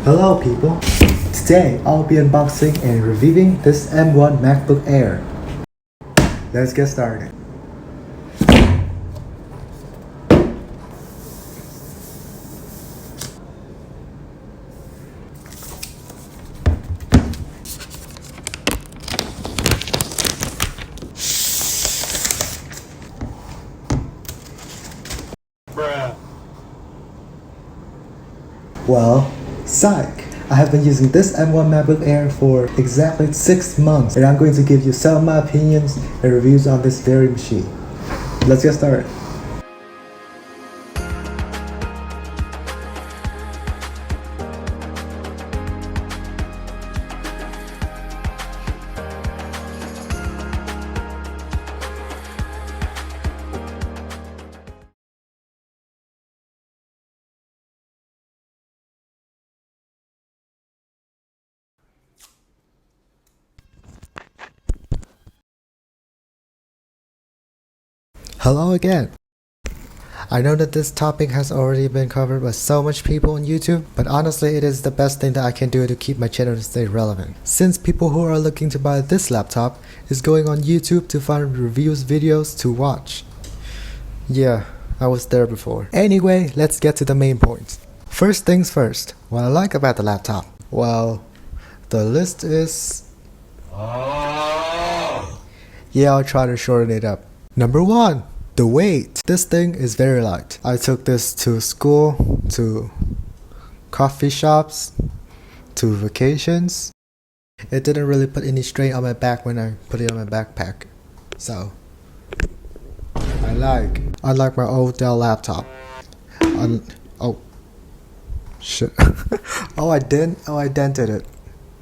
Hello people! Today I'll be unboxing and reviewing this M1 MacBook Air. Let's get started. Well, psych! I have been using this M1 MacBook Air for exactly 6 months, and I'm going to give you some of my opinions and reviews on this very machine. Let's get started. Hello again! I know that this topic has already been covered by so much people on YouTube, but honestly it is the best thing that I can do to keep my channel to stay relevant. Since people who are looking to buy this laptop is going on YouTube to find reviews videos to watch. Yeah, I was there before. Anyway, let's get to the main points. First things first, what I like about the laptop. Well, the list is... Yeah, I'll try to shorten it up. Number 1. The weight. This thing is very light. I took this to school, to coffee shops, to vacations. It didn't really put any strain on my back when I put it on my backpack. So, unlike my old Dell laptop. Oh, shit. I dented it.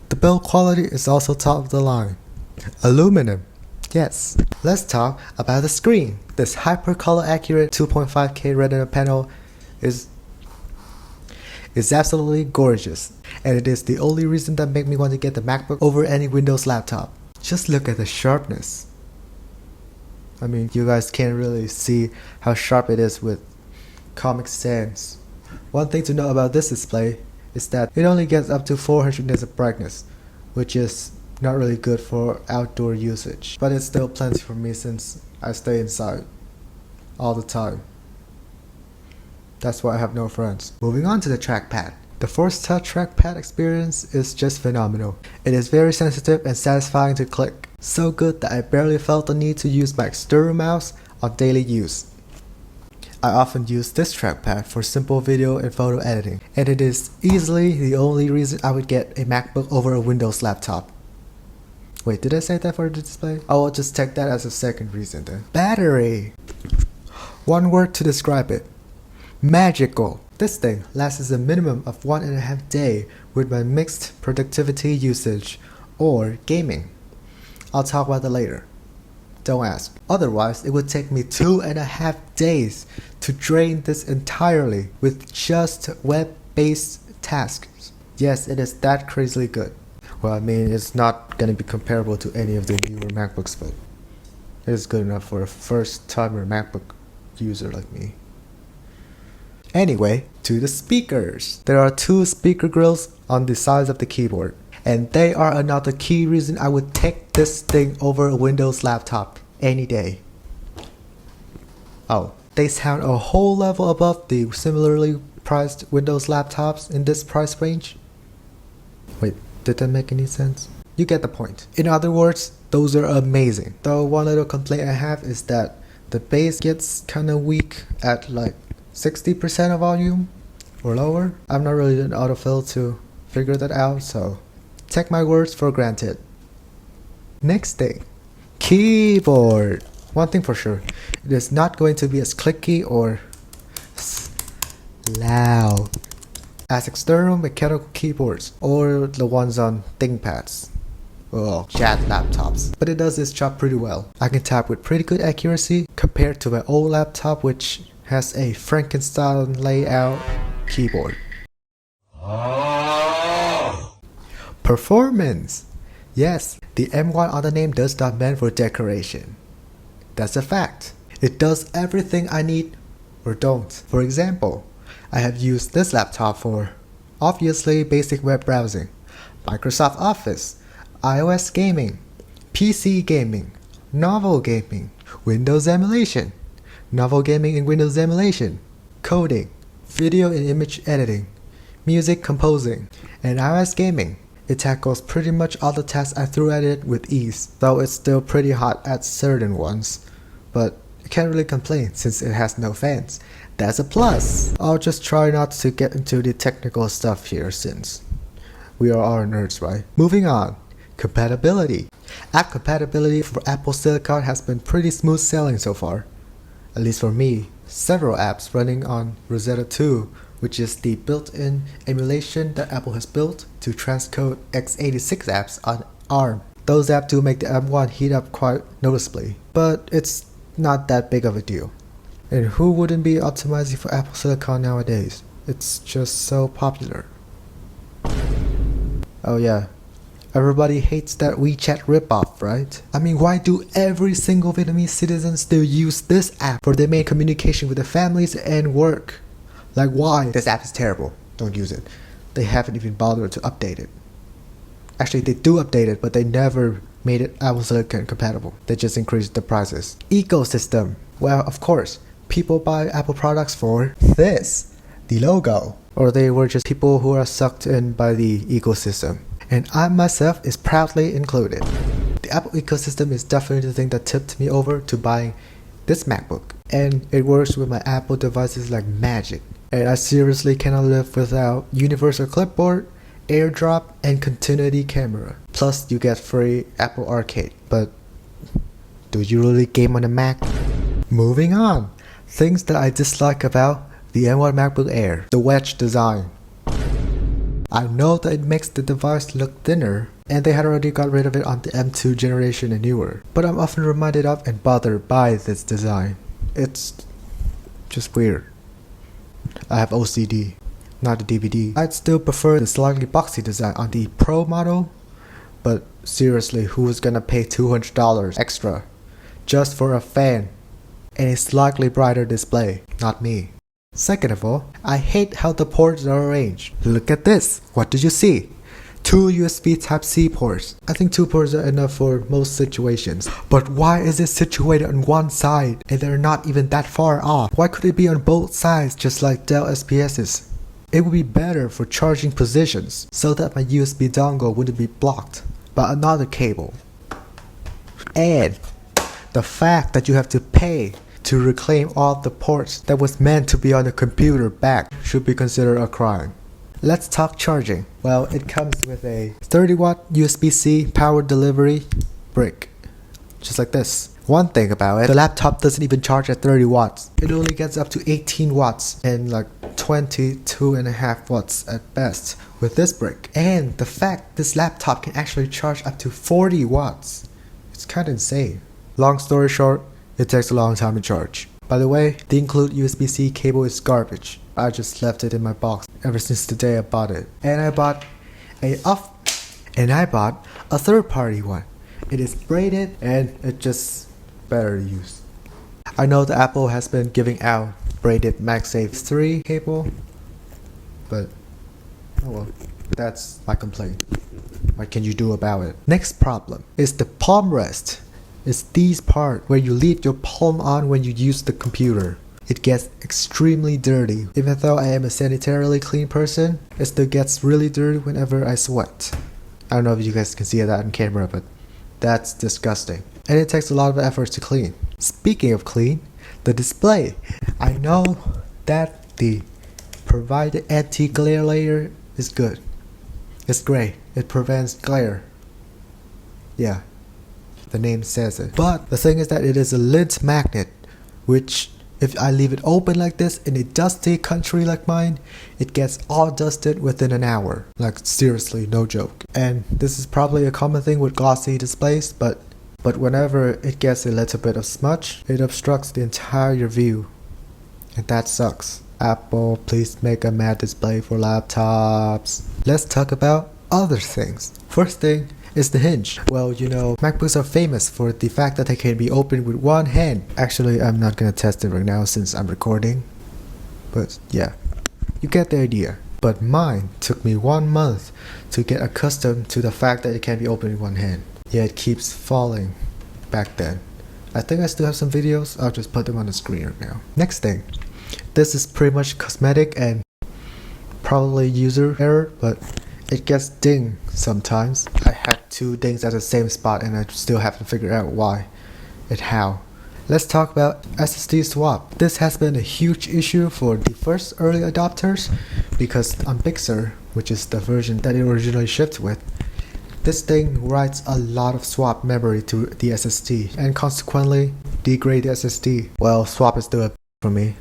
The build quality is also top of the line. Aluminum. Yes. Let's talk about the screen. This hyper color accurate 2.5K Retina panel is absolutely gorgeous, and it is the only reason that made me want to get the MacBook over any Windows laptop. Just look at the sharpness. I mean, you guys can't really see how sharp it is with Comic Sans. One thing to know about this display is that it only gets up to 400 nits of brightness, which is not really good for outdoor usage, but it's still plenty for me since I stay inside all the time. That's why I have no friends. Moving on to the trackpad. The Force Touch trackpad experience is just phenomenal. It is very sensitive and satisfying to click. So good that I barely felt the need to use my external mouse on daily use. I often use this trackpad for simple video and photo editing, and it is easily the only reason I would get a MacBook over a Windows laptop. Wait, did I say that for the display? I will just take that as a second reason then. Battery! One word to describe it. Magical! This thing lasts a minimum of 1.5 days with my mixed productivity usage or gaming. I'll talk about that later. Don't ask. Otherwise, it would take me 2.5 days to drain this entirely with just web-based tasks. Yes, it is that crazily good. Well, I mean, it's not gonna be comparable to any of the newer MacBooks, but it is good enough for a first-timer MacBook user like me. Anyway, to the speakers. There are 2 speaker grills on the sides of the keyboard, and they are another key reason I would take this thing over a Windows laptop any day. Oh, they sound a whole level above the similarly priced Windows laptops in this price range. Wait. Did that make any sense? You get the point. In other words, those are amazing. Though one little complaint I have is that the bass gets kinda weak at like 60% of volume or lower. I'm not really an autofill to figure that out, so take my words for granted. Next thing, keyboard. One thing for sure, it is not going to be as clicky or loud as external mechanical keyboards or the ones on ThinkPads or chat laptops, but it does its job pretty well. I can type with pretty good accuracy compared to my old laptop, which has a Frankenstein layout keyboard. Performance. Yes, the M1 on the name does not meant for decoration. That's a fact. It does everything I need or don't. For example, I have used this laptop for Obviously, basic web browsing, Microsoft Office, iOS gaming, PC gaming, novel gaming, Windows emulation, novel gaming in Windows emulation, coding, video and image editing, music composing, and iOS gaming. It tackles pretty much all the tasks I threw at it with ease, though it's still pretty hot at certain ones. But I can't really complain since it has no fans. That's a plus! I'll just try not to get into the technical stuff here since we are all nerds, right? Moving on. Compatibility. App compatibility for Apple Silicon has been pretty smooth sailing so far. At least for me. Several apps running on Rosetta 2, which is the built-in emulation that Apple has built to transcode x86 apps on ARM. Those apps do make the M1 heat up quite noticeably, but it's not that big of a deal. And who wouldn't be optimizing for Apple Silicon nowadays? It's just so popular. Oh yeah, everybody hates that WeChat ripoff, right? I mean, why do every single Vietnamese citizen still use this app for their main communication with their families and work? Like why? This app is terrible. Don't use it. They haven't even bothered to update it. Actually, they do update it, but they never made it Apple Silicon compatible. They just increased the prices. Ecosystem. Well, of course, people buy Apple products for this, the logo. Or they were just people who are sucked in by the ecosystem. And I myself is proudly included. The Apple ecosystem is definitely the thing that tipped me over to buying this MacBook. And it works with my Apple devices like magic. And I seriously cannot live without Universal Clipboard, AirDrop, and Continuity Camera. Plus you get free Apple Arcade. But do you really game on a Mac? Moving on. Things that I dislike about the M1 MacBook Air. The wedge design. I know that it makes the device look thinner, and they had already got rid of it on the M2 generation and newer. But I'm often reminded of and bothered by this design. It's just weird. I have OCD, not the DVD. I'd still prefer the slightly boxy design on the Pro model, but seriously, who is gonna pay $200 extra just for a fan and a slightly brighter display? Not me. Second of all, I hate how the ports are arranged. Look at this. What did you see? 2 USB Type-C ports. I think 2 ports are enough for most situations. But why is it situated on one side and they're not even that far off? Why could it be on both sides just like Dell SPS's? It would be better for charging positions so that my USB dongle wouldn't be blocked by another cable. And the fact that you have to pay to reclaim all the ports that was meant to be on the computer back should be considered a crime. Let's talk charging. Well, it comes with a 30-watt USB-C power delivery brick. Just like this. One thing about it, the laptop doesn't even charge at 30 watts. It only gets up to 18 watts and like 22.5 watts at best with this brick. And the fact this laptop can actually charge up to 40 watts. It's kind of insane. Long story short, it takes a long time to charge. By the way, the include USB-C cable is garbage. I just left it in my box ever since the day I bought it. And I bought a third-party one. It is braided and it's just better to use. I know that Apple has been giving out braided MagSafe 3 cable, but oh well, that's my complaint. What can you do about it? Next problem is the palm rest. It's these part where you leave your palm on when you use the computer. It gets extremely dirty. Even though I am a sanitarily clean person, it still gets really dirty whenever I sweat. I don't know if you guys can see that on camera, but that's disgusting. And it takes a lot of effort to clean. Speaking of clean, the display. I know that the provided anti-glare layer is good. It's gray. It prevents glare. Yeah. The name says it. But the thing is that it is a lint magnet, which if I leave it open like this in a dusty country like mine, it gets all dusted within an hour. Like seriously, no joke. And this is probably a common thing with glossy displays, but whenever it gets a little bit of smudge, it obstructs the entire view. And that sucks. Apple, please make a matte display for laptops. Let's talk about other things. First thing is the hinge. Well, you know, MacBooks are famous for the fact that they can be opened with one hand. Actually, I'm not gonna test it right now since I'm recording. But yeah, you get the idea. But mine took me 1 month to get accustomed to the fact that it can be opened in one hand. Yeah, it keeps falling back then. I think I still have some videos, I'll just put them on the screen right now. Next thing, this is pretty much cosmetic and probably user error, but it gets dinged sometimes. I had 2 dings at the same spot and I still have to figure out why and how. Let's talk about SSD swap. This has been a huge issue for the first early adopters because on Big Sur, which is the version that it originally shipped with, this thing writes a lot of swap memory to the SSD and consequently degrade the SSD. Well, swap is still a for me,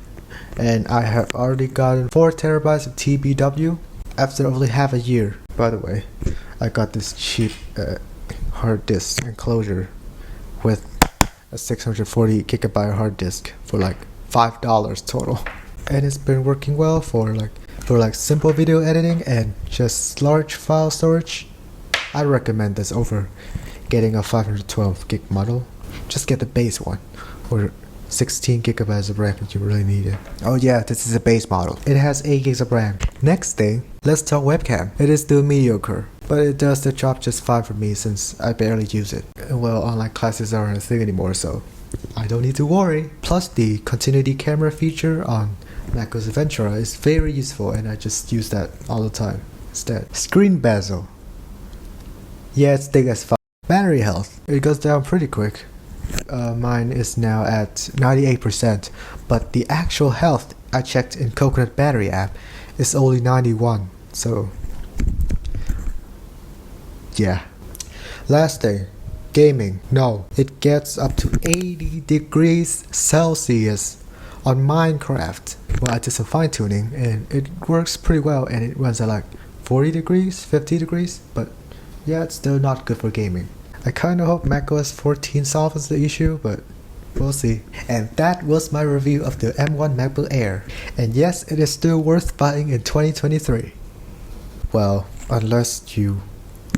and I have already gotten 4 terabytes of TBW after only half a year. By the way, I got this cheap hard disk enclosure with a 640 gigabyte hard disk for like $5 total, and it's been working well for simple video editing and just large file storage. I recommend this over getting a 512 gig model. Just get the base one, or 16 gigabytes of RAM if you really need it. Oh yeah, this is a base model. It has 8 gigs of RAM. Next thing, let's talk webcam. It is still mediocre, but it does the job just fine for me since I barely use it. Well, online classes aren't a thing anymore, so I don't need to worry. Plus, the continuity camera feature on MacBook Ventura is very useful, and I just use that all the time instead. Screen bezel. Yeah, it's thick as fuck. Battery health. It goes down pretty quick. Mine is now at 98%, but the actual health I checked in Coconut Battery app is only 91, so yeah. Last thing, gaming. No, it gets up to 80 degrees Celsius on Minecraft. Well, I did some fine tuning and it works pretty well, and it runs at like 40 degrees, 50 degrees, but yeah, it's still not good for gaming. I kinda hope macOS 14 solves the issue, but we'll see. And that was my review of the M1 MacBook Air. And yes, it is still worth buying in 2023. Well, unless you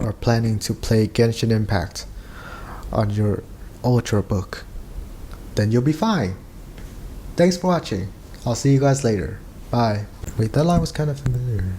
are planning to play Genshin Impact on your Ultrabook, then you'll be fine. Thanks for watching. I'll see you guys later. Bye. Wait, that line was kind of familiar.